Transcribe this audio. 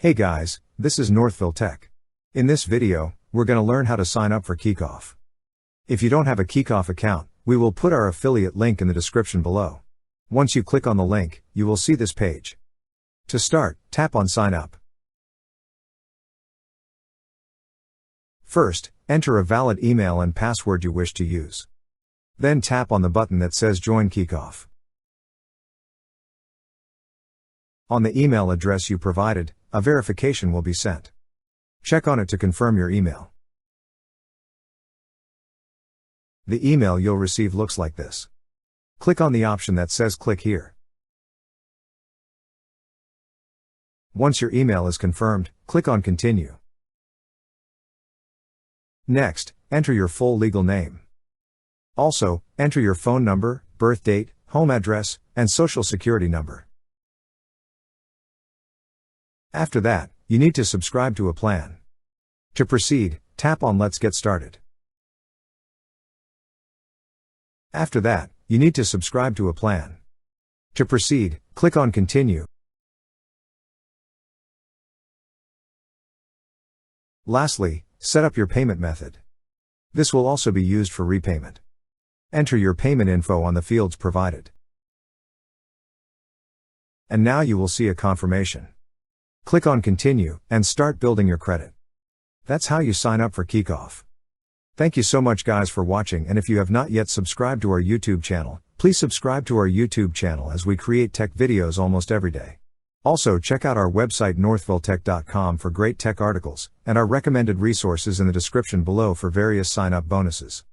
Hey guys, this is Northville Tech. In this video, we're going to learn how to sign up for Kikoff. If you don't have a Kikoff account, we will put our affiliate link in the description below. Once you click on the link, you will see this page. To start, tap on Sign Up. First, enter a valid email and password you wish to use. Then tap on the button that says Join Kikoff. On the email address you provided, a verification will be sent. Check on it to confirm your email. The email you'll receive looks like this. Click on the option that says Click here. Once your email is confirmed, click on Continue. Next, enter your full legal name. Also, enter your phone number, birth date, home address, and social security number. After that, you need to subscribe to a plan. To proceed, tap on Let's Get Started. After that, you need to subscribe to a plan. To proceed, click on Continue. Lastly, set up your payment method. This will also be used for repayment. Enter your payment info on the fields provided. And now you will see a confirmation. Click on Continue, and start building your credit. That's how you sign up for Kikoff. Thank you so much guys for watching, and if you have not yet subscribed to our YouTube channel, please subscribe to our YouTube channel as we create tech videos almost every day. Also check out our website northvilletech.com for great tech articles, and our recommended resources in the description below for various sign-up bonuses.